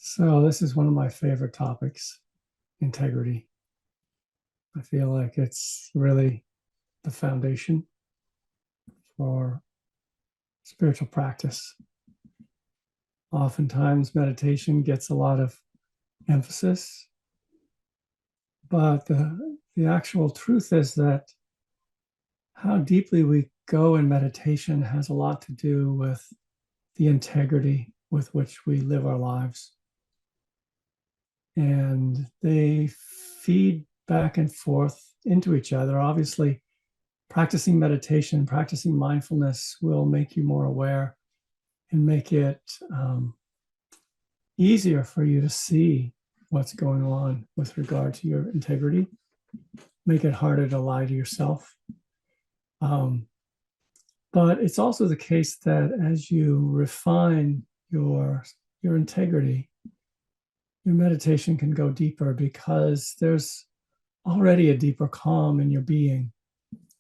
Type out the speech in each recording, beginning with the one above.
So this is one of my favorite topics, integrity. I feel like it's really the foundation for spiritual practice. Oftentimes meditation gets a lot of emphasis, but the actual truth is that how deeply we go in meditation has a lot to do with the integrity with which we live our lives. And they feed back and forth into each other. Obviously, practicing meditation, practicing mindfulness will make you more aware and make it easier for you to see what's going on with regard to your integrity, make it harder to lie to yourself. But it's also the case that as you refine your integrity, your meditation can go deeper because there's already a deeper calm in your being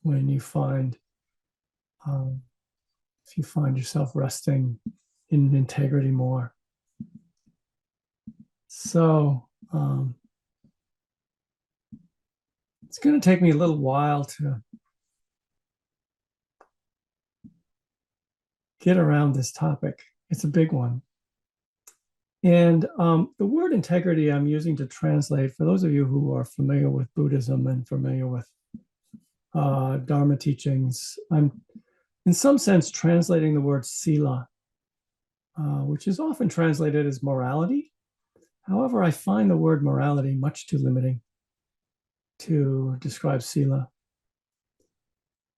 when you find if you find yourself resting in integrity more. So it's going to take me a little while to get around this topic. It's a big one. And the word integrity I'm using to translate, for those of you who are familiar with Buddhism and familiar with Dharma teachings, I'm in some sense translating the word sila, which is often translated as morality. However, I find the word morality much too limiting to describe sila.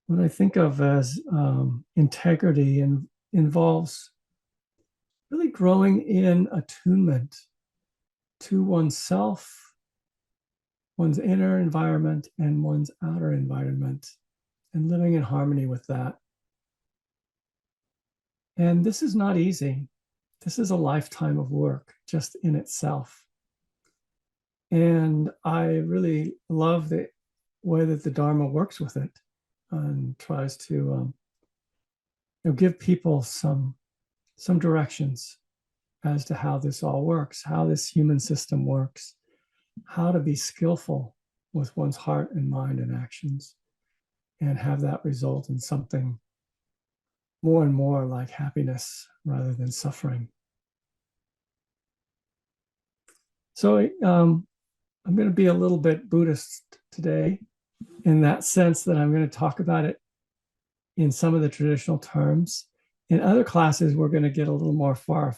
What I think of as integrity involves really growing in attunement to oneself, one's inner environment, and one's outer environment, and living in harmony with that. And this is not easy. This is a lifetime of work just in itself. And I really love the way that the Dharma works with it and tries to give people some directions as to how this all works, how this human system works, how to be skillful with one's heart and mind and actions, and have that result in something more and more like happiness rather than suffering. So I'm going to be a little bit Buddhist today in that sense that I'm going to talk about it in some of the traditional terms. In other classes, we're going to get a little more far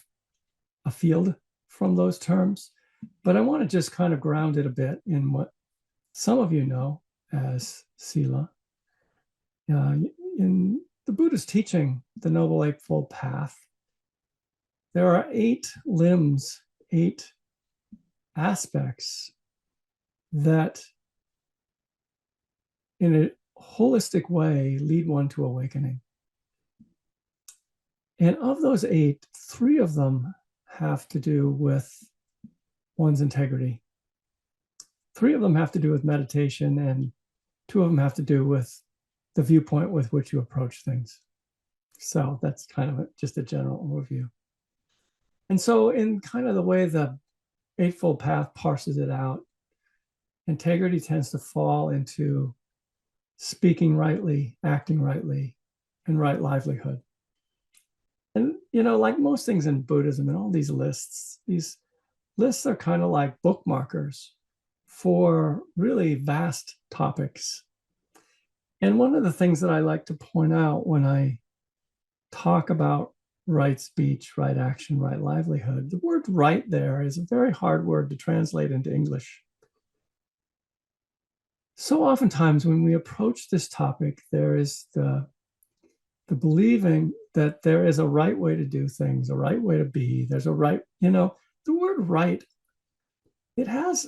afield from those terms, but I want to just kind of ground it a bit in what some of you know as sila. In the Buddha's teaching, the Noble Eightfold Path, there are 8 limbs, 8 aspects that in a holistic way lead one to awakening. And of those 8, 3 of them have to do with one's integrity. 3 of them have to do with meditation, and 2 of them have to do with the viewpoint with which you approach things. So that's kind of just a general overview. And so in kind of the way the Eightfold Path parses it out, integrity tends to fall into speaking rightly, acting rightly, and right livelihood. And, like most things in Buddhism and all these lists are kind of like bookmarkers for really vast topics. And one of the things that I like to point out when I talk about right speech, right action, right livelihood, the word right there is a very hard word to translate into English. So oftentimes when we approach this topic, there is the believing that there is a right way to do things, a right way to be. There's a right, the word right, it has,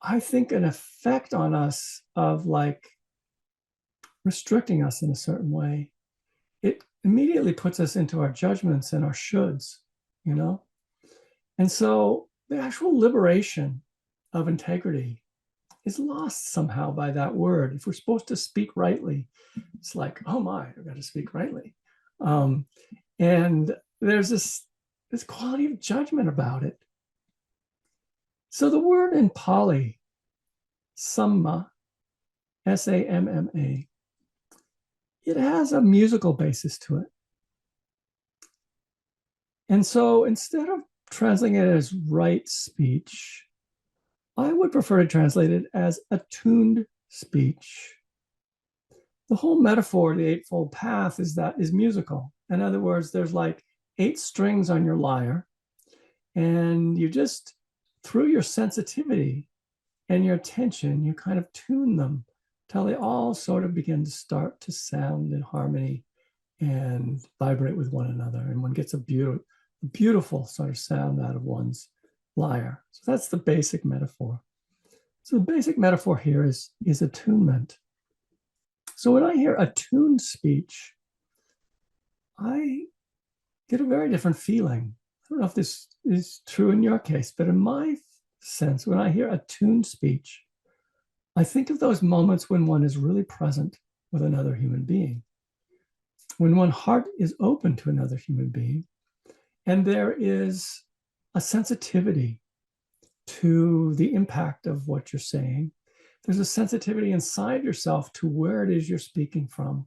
I think, an effect on us of like restricting us in a certain way. It immediately puts us into our judgments and our shoulds, And so the actual liberation of integrity is lost somehow by that word. If we're supposed to speak rightly, it's like, oh my, I've got to speak rightly. And there's this quality of judgment about it So the word in Pali, samma, S-A-M-M-A, it has a musical basis to it. And so instead of translating it as right speech, I would prefer to translate it as attuned speech. The whole metaphor of the Eightfold Path is musical. In other words, there's like 8 strings on your lyre, and you just, through your sensitivity and your attention, you kind of tune them till they all sort of begin to start to sound in harmony and vibrate with one another. And one gets a beautiful sort of sound out of one's lyre. So that's the basic metaphor. So the basic metaphor here is attunement. So when I hear attuned speech, I get a very different feeling. I don't know if this is true in your case, but in my sense, when I hear attuned speech, I think of those moments when one is really present with another human being, when one heart is open to another human being, and there is a sensitivity to the impact of what you're saying. There's a sensitivity inside yourself to where it is you're speaking from.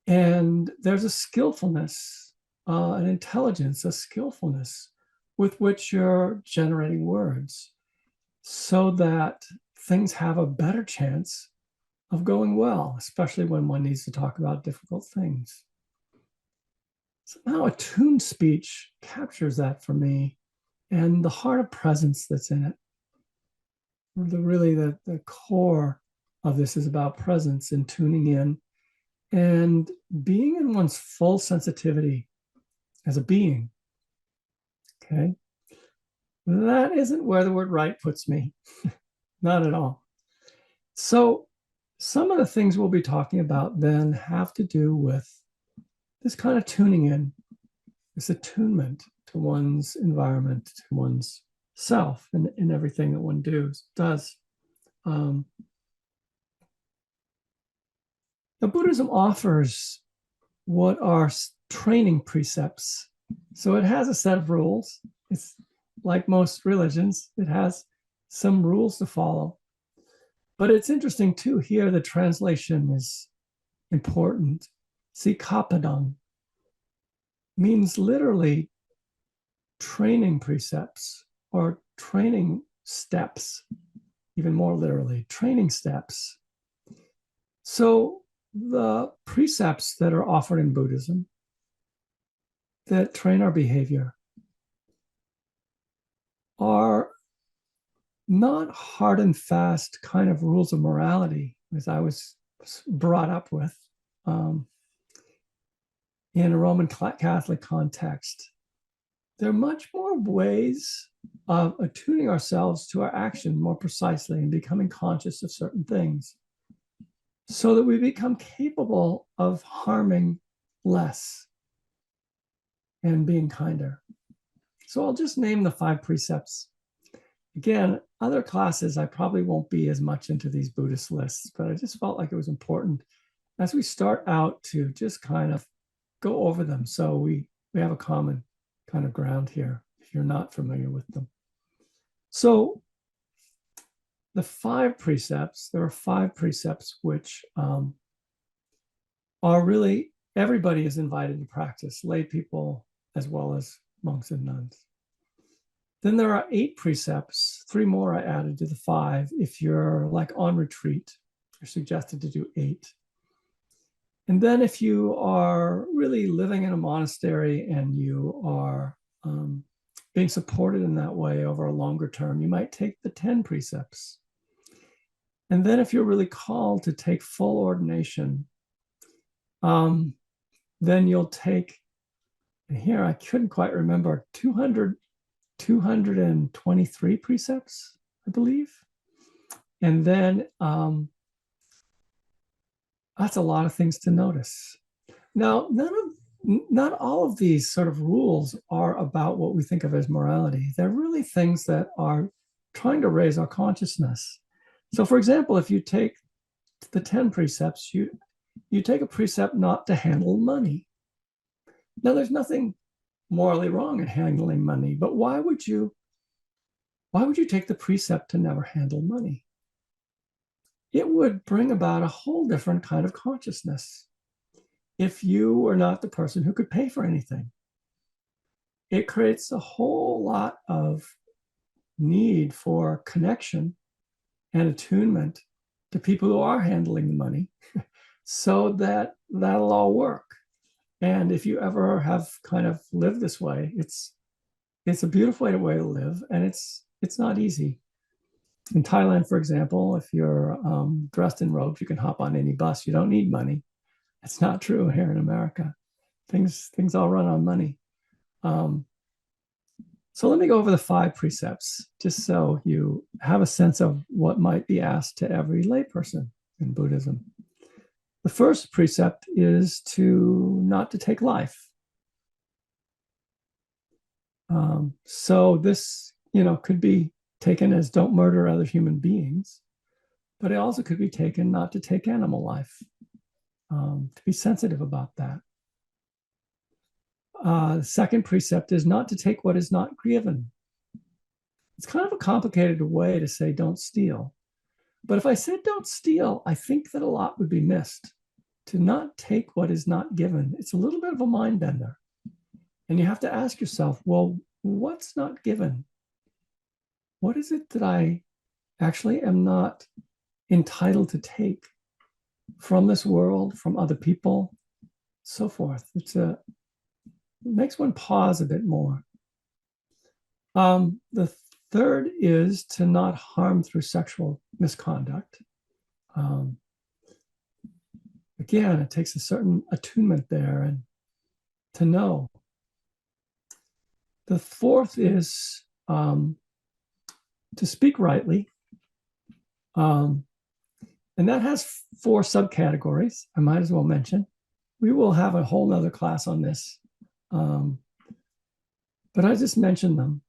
And there's a skillfulness, an intelligence, a skillfulness with which you're generating words so that things have a better chance of going well, especially when one needs to talk about difficult things. Somehow attuned speech captures that for me, and the heart of presence that's in it. The core of this is about presence and tuning in and being in one's full sensitivity as a being. Okay. That isn't where the word right puts me. Not at all. So some of the things we'll be talking about then have to do with this kind of tuning in, this attunement to one's environment, to one's self, and in everything that one does. The Buddhism offers what are training precepts. So it has a set of rules. It's like most religions, it has some rules to follow. But it's interesting too, here the translation is important. Sikapadang means literally training precepts or training steps, even more literally, training steps. So the precepts that are offered in Buddhism that train our behavior are not hard and fast kind of rules of morality, as I was brought up with in a Roman Catholic context. There are much more ways of attuning ourselves to our action more precisely and becoming conscious of certain things so that we become capable of harming less and being kinder. So I'll just name the 5 precepts. Again, other classes, I probably won't be as much into these Buddhist lists, but I just felt like it was important as we start out to just kind of go over them so we have a common kind of ground here if you're not familiar with them. So the 5 precepts, there are 5 precepts which are really, everybody is invited to practice, lay people as well as monks and nuns. Then there are 8 precepts, 3 more I added to the 5. If you're like on retreat, you're suggested to do 8. And then if you are really living in a monastery and you are being supported in that way over a longer term, you might take the 10 precepts. And then if you're really called to take full ordination, then you'll take, and here I couldn't quite remember, 223 precepts, I believe. And then that's a lot of things to notice. Now, not all of these sort of rules are about what we think of as morality. They're really things that are trying to raise our consciousness. So for example, if you take the 10 precepts, you take a precept not to handle money. Now, there's nothing morally wrong in handling money, but why would you Why would you take the precept to never handle money? It would bring about a whole different kind of consciousness if you were not the person who could pay for anything. It creates a whole lot of need for connection and attunement to people who are handling the money so that that'll all work. And if you ever have kind of lived this way, it's a beautiful way to live, and it's not easy. In Thailand, for example, if you're dressed in robes, you can hop on any bus. You don't need money. It's not true here in America. Things all run on money. So let me go over the 5 precepts, just so you have a sense of what might be asked to every layperson in Buddhism. The first precept is not to take life. So this, could be taken as don't murder other human beings, but it also could be taken not to take animal life, to be sensitive about that. The second precept is not to take what is not given. It's kind of a complicated way to say don't steal. But if I said don't steal, I think that a lot would be missed. To not take what is not given, it's a little bit of a mind bender. And you have to ask yourself, well, what's not given? What is it that I actually am not entitled to take from this world, from other people, so forth? It makes one pause a bit more. The third is to not harm through sexual misconduct. Again, it takes a certain attunement there and to know. The fourth is to speak rightly. And that has 4 subcategories, I might as well mention. We will have a whole nother class on this. But I just mentioned them.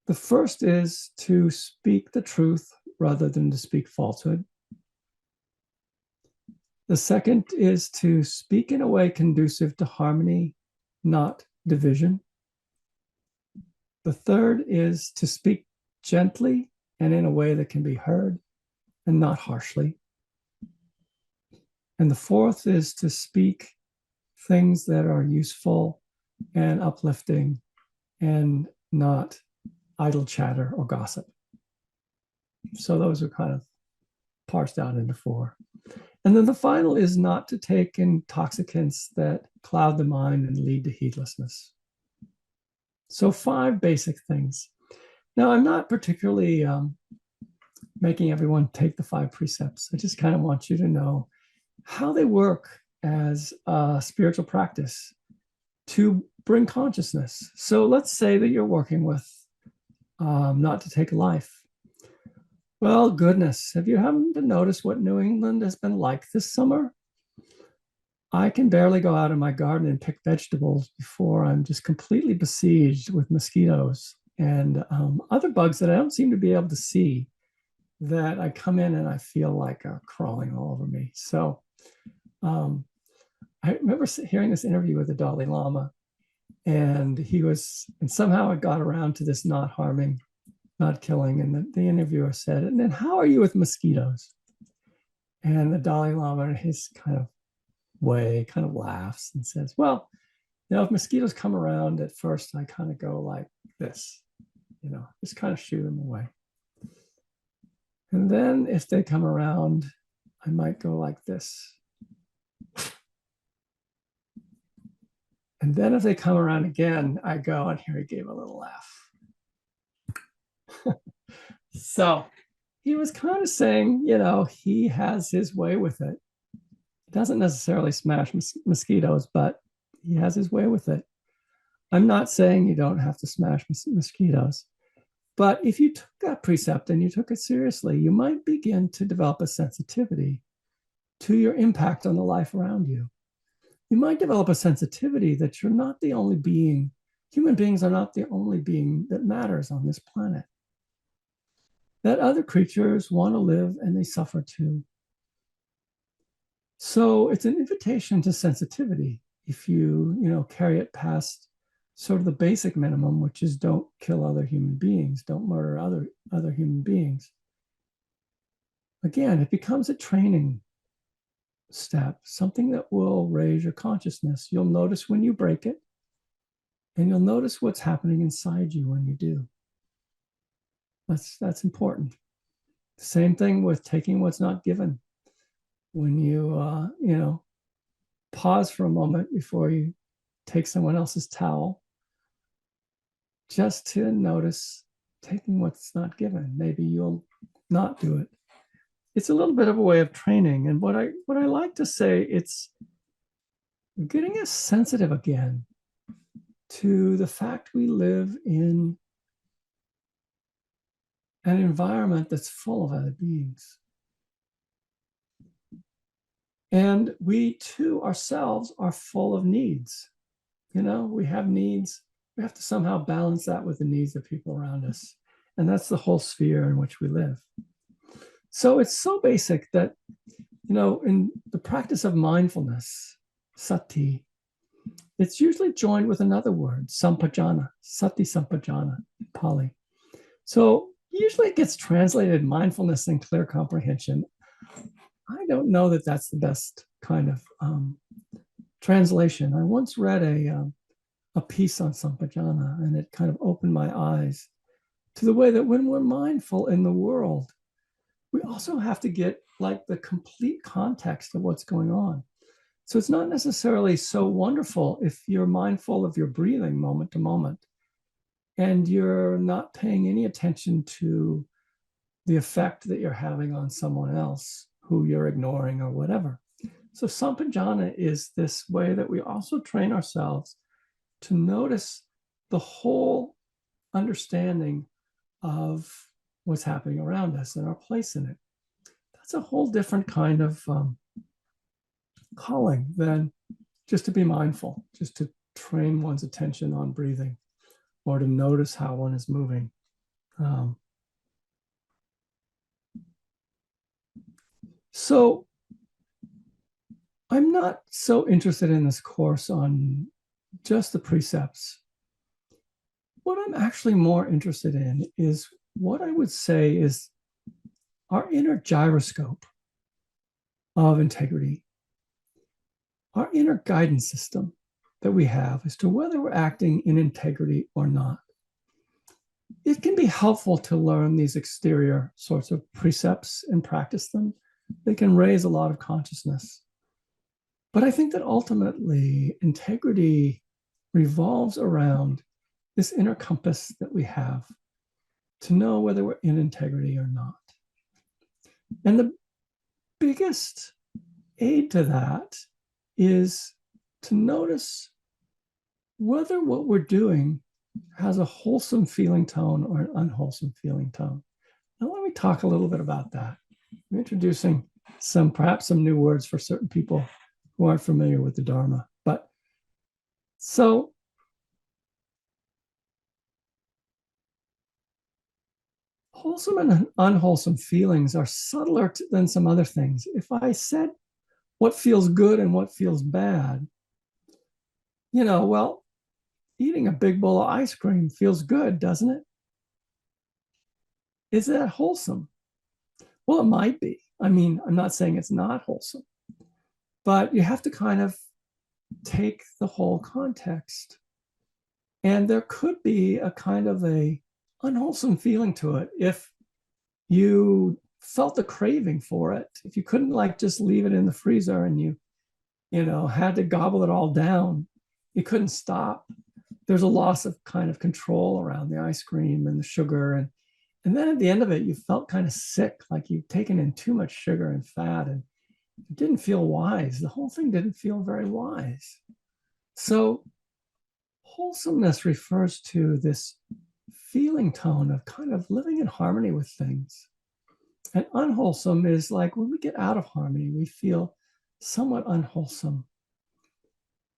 The first is to speak the truth rather than to speak falsehood. The second is to speak in a way conducive to harmony, not division. The third is to speak gently and in a way that can be heard and not harshly. And the fourth is to speak things that are useful and uplifting and not idle chatter or gossip. So those are kind of parsed out into 4. And then the final is not to take intoxicants that cloud the mind and lead to heedlessness. So 5 basic things. Now, I'm not particularly making everyone take the 5 precepts. I just kind of want you to know how they work as a spiritual practice to bring consciousness. So let's say that you're working with not to take life. Well, goodness, have you happened to notice what New England has been like this summer? I can barely go out in my garden and pick vegetables before I'm just completely besieged with mosquitoes and other bugs that I don't seem to be able to see, that I come in and I feel like crawling all over me. So I remember hearing this interview with the Dalai Lama, and somehow it got around to this not harming, not killing. And the interviewer said, and then how are you with mosquitoes? And the Dalai Lama, in his kind of way, kind of laughs and says, well, if mosquitoes come around at first, I kind of go like this, just kind of shoo them away. And then if they come around, I might go like this. And then if they come around again, I go, and here he gave a little laugh. So he was kind of saying, he has his way with it. He doesn't necessarily smash mosquitoes, but he has his way with it. I'm not saying you don't have to smash mosquitoes, but if you took that precept and you took it seriously, you might begin to develop a sensitivity to your impact on the life around you. You might develop a sensitivity that you're not the only being. Human beings are not the only being that matters on this planet. That other creatures want to live and they suffer too. So it's an invitation to sensitivity if you, carry it past sort of the basic minimum, which is don't kill other human beings, don't murder other human beings. Again, it becomes a training step, something that will raise your consciousness. You'll notice when you break it, and you'll notice what's happening inside you when you do. That's important. Same thing with taking what's not given. When you pause for a moment before you take someone else's towel, just to notice taking what's not given. Maybe you'll not do it. It's a little bit of a way of training. And what I like to say, it's getting us sensitive again to the fact we live in an environment that's full of other beings. And we too ourselves are full of needs. We have needs. We have to somehow balance that with the needs of people around us. And that's the whole sphere in which we live. So it's so basic that, in the practice of mindfulness, sati, it's usually joined with another word, sampajana, sati sampajana in Pali. So usually it gets translated mindfulness and clear comprehension. I don't know that that's the best kind of translation. I once read a piece on sampajana, and it kind of opened my eyes to the way that when we're mindful in the world, we also have to get like the complete context of what's going on. So it's not necessarily so wonderful if you're mindful of your breathing moment to moment and you're not paying any attention to the effect that you're having on someone else who you're ignoring or whatever. So sampajana is this way that we also train ourselves to notice the whole understanding of what's happening around us and our place in it. That's a whole different kind of calling than just to be mindful, just to train one's attention on breathing or to notice how one is moving. So I'm not so interested in this course on just the precepts. What I'm actually more interested in is what I would say is our inner gyroscope of integrity, our inner guidance system that we have as to whether we're acting in integrity or not. It can be helpful to learn these exterior sorts of precepts and practice them. They can raise a lot of consciousness. But I think that ultimately integrity revolves around this inner compass that we have to know whether we're in integrity or not. And the biggest aid to that is to notice whether what we're doing has a wholesome feeling tone or an unwholesome feeling tone. Now, let me talk a little bit about that. I'm introducing perhaps some new words for certain people who aren't familiar with the Dharma. But so wholesome and unwholesome feelings are subtler than some other things. If I said what feels good and what feels bad, well, eating a big bowl of ice cream feels good, doesn't it? Is that wholesome? Well, it might be. I mean, I'm not saying it's not wholesome, but you have to kind of take the whole context. And there could be a kind of a unwholesome feeling to it if you felt the craving for it. If you couldn't just leave it in the freezer and you had to gobble it all down, you couldn't stop. There's a loss of kind of control around the ice cream and the sugar. And then at the end of it, you felt kind of sick, like you'd taken in too much sugar and fat, and it didn't feel wise. The whole thing didn't feel very wise. So wholesomeness refers to this feeling tone of kind of living in harmony with things. And unwholesome is like when we get out of harmony, we feel somewhat unwholesome.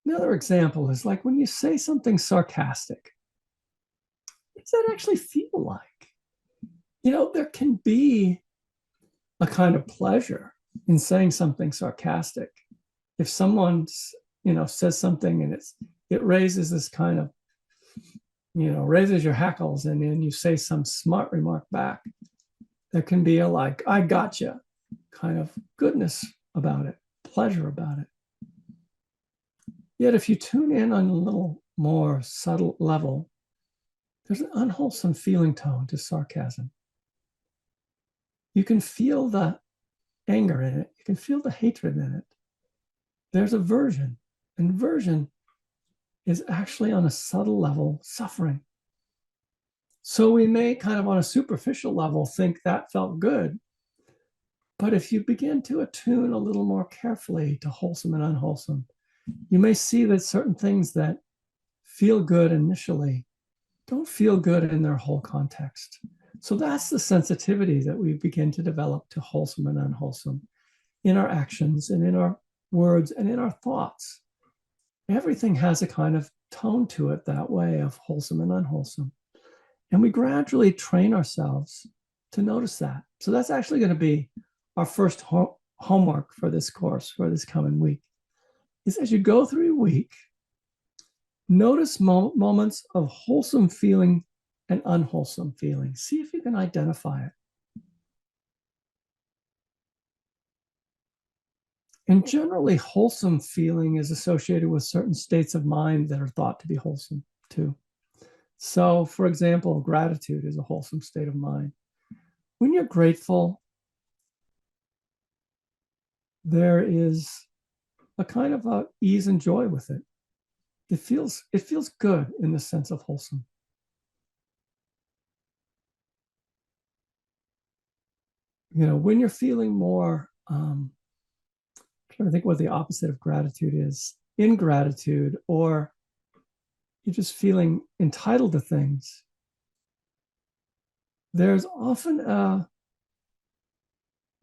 Another example is like when you say something sarcastic. What does that actually feel like? There can be a kind of pleasure in saying something sarcastic. If someone, says something and it raises this kind of raises your hackles, and then you say some smart remark back, there can be a like, I gotcha kind of goodness about it, pleasure about it. Yet if you tune in on a little more subtle level, there's an unwholesome feeling tone to sarcasm. You can feel the anger in it. You can feel the hatred in it. There's aversion. And aversion is actually on a subtle level suffering. So we may kind of on a superficial level think that felt good. But if you begin to attune a little more carefully to wholesome and unwholesome, you may see that certain things that feel good initially don't feel good in their whole context. So that's the sensitivity that we begin to develop to wholesome and unwholesome in our actions and in our words and in our thoughts. Everything has a kind of tone to it that way of wholesome and unwholesome. And we gradually train ourselves to notice that. So that's actually going to be our first homework for this course, for this coming week, is as you go through your week, notice moments of wholesome feeling and unwholesome feeling. See if you can identify it. And generally, wholesome feeling is associated with certain states of mind that are thought to be wholesome too. So, for example, gratitude is a wholesome state of mind. When you're grateful, there is a kind of a ease and joy with it. It feels good in the sense of wholesome. When you're feeling more, I'm trying to think what the opposite of gratitude is, ingratitude, or you're just feeling entitled to things, there's often a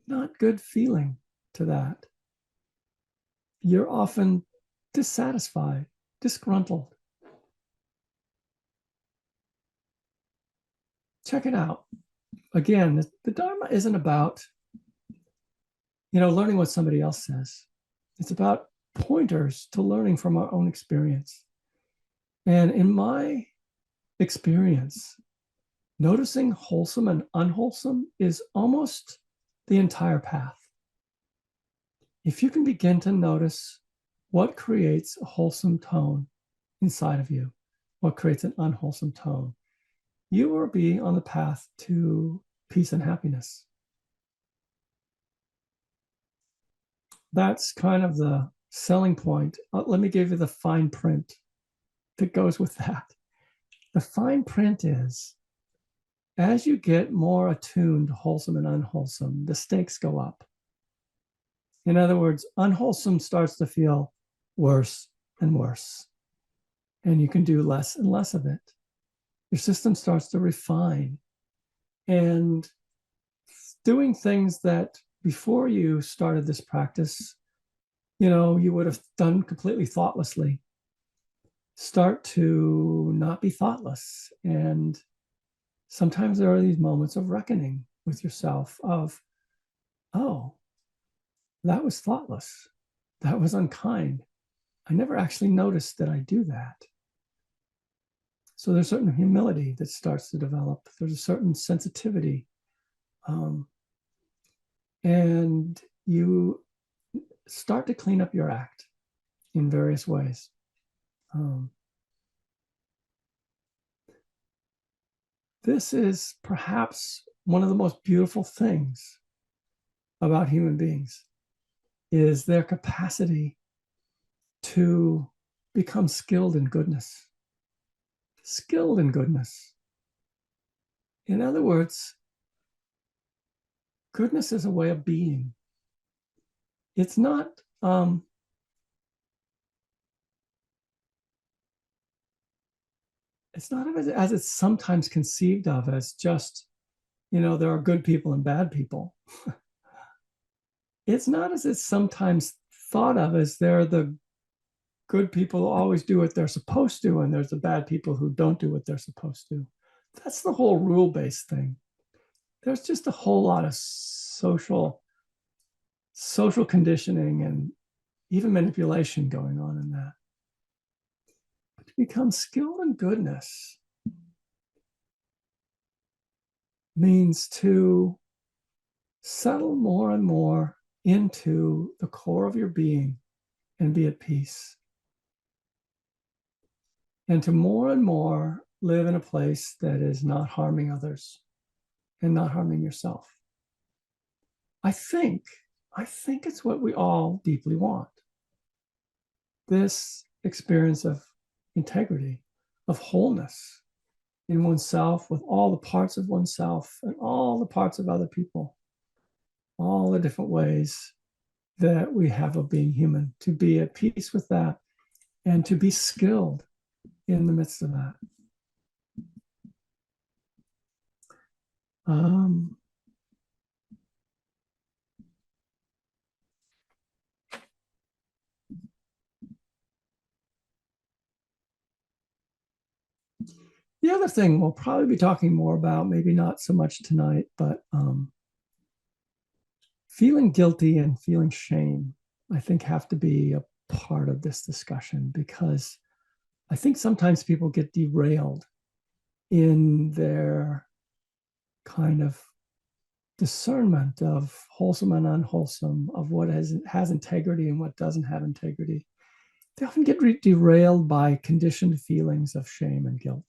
not good feeling to that. You're often dissatisfied, disgruntled. Check it out. Again, the Dharma isn't about, learning what somebody else says. It's about pointers to learning from our own experience. And in my experience, noticing wholesome and unwholesome is almost the entire path. If you can begin to notice what creates a wholesome tone inside of you, what creates an unwholesome tone, you will be on the path to peace and happiness. That's kind of the selling point. Let me give you the fine print that goes with that. The fine print is, as you get more attuned to wholesome and unwholesome, the stakes go up. In other words, unwholesome starts to feel worse and worse, and you can do less and less of it. Your system starts to refine, and doing things that before you started this practice, you would have done completely thoughtlessly, start to not be thoughtless. And sometimes there are these moments of reckoning with yourself of, oh, that was thoughtless. That was unkind. I never actually noticed that I do that. So there's a certain humility that starts to develop. There's a certain sensitivity. And you start to clean up your act in various ways. This is perhaps one of the most beautiful things about human beings, is their capacity to become skilled in goodness. Skilled in goodness. In other words, goodness is a way of being. It's not as it's sometimes conceived of as just, there are good people and bad people. It's not as it's sometimes thought of as they're the good people who always do what they're supposed to, and there's the bad people who don't do what they're supposed to. That's the whole rule-based thing. There's just a whole lot of social conditioning and even manipulation going on in that. But to become skilled in goodness means to settle more and more into the core of your being and be at peace. And to more and more live in a place that is not harming others and not harming yourself. I think it's what we all deeply want. This experience of integrity, of wholeness in oneself, with all the parts of oneself and all the parts of other people, all the different ways that we have of being human, to be at peace with that and to be skilled in the midst of that. The other thing we'll probably be talking more about, maybe not so much tonight, but feeling guilty and feeling shame, I think, have to be a part of this discussion, because I think sometimes people get derailed in their kind of discernment of wholesome and unwholesome, of what has integrity and what doesn't have integrity. They often get derailed by conditioned feelings of shame and guilt.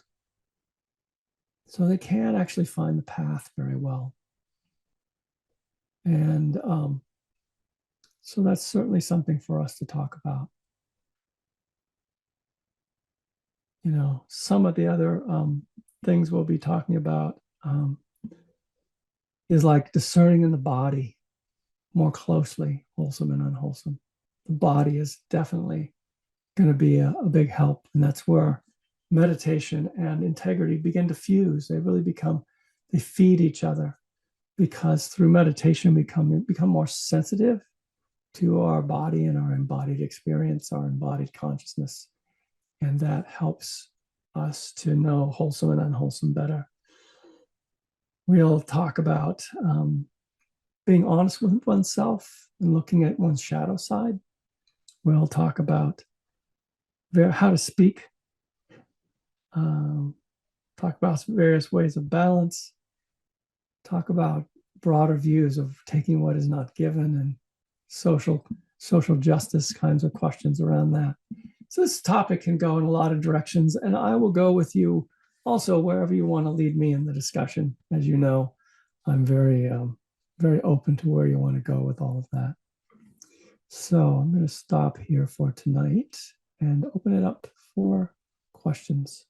So they can't actually find the path very well. And so that's certainly something for us to talk about. You know, some of the other things we'll be talking about is like discerning in the body more closely, wholesome and unwholesome. The body is definitely going to be a big help. And that's where meditation and integrity begin to fuse. They feed each other, because through meditation we become more sensitive to our body and our embodied experience, our embodied consciousness. And that helps us to know wholesome and unwholesome better. We'll talk about being honest with oneself and looking at one's shadow side. We'll talk about how to speak, talk about various ways of balance, talk about broader views of taking what is not given, and social justice kinds of questions around that. So this topic can go in a lot of directions, and I will go with you also wherever you want to lead me in the discussion. As you know, I'm very open to where you want to go with all of that. So I'm going to stop here for tonight and open it up for questions.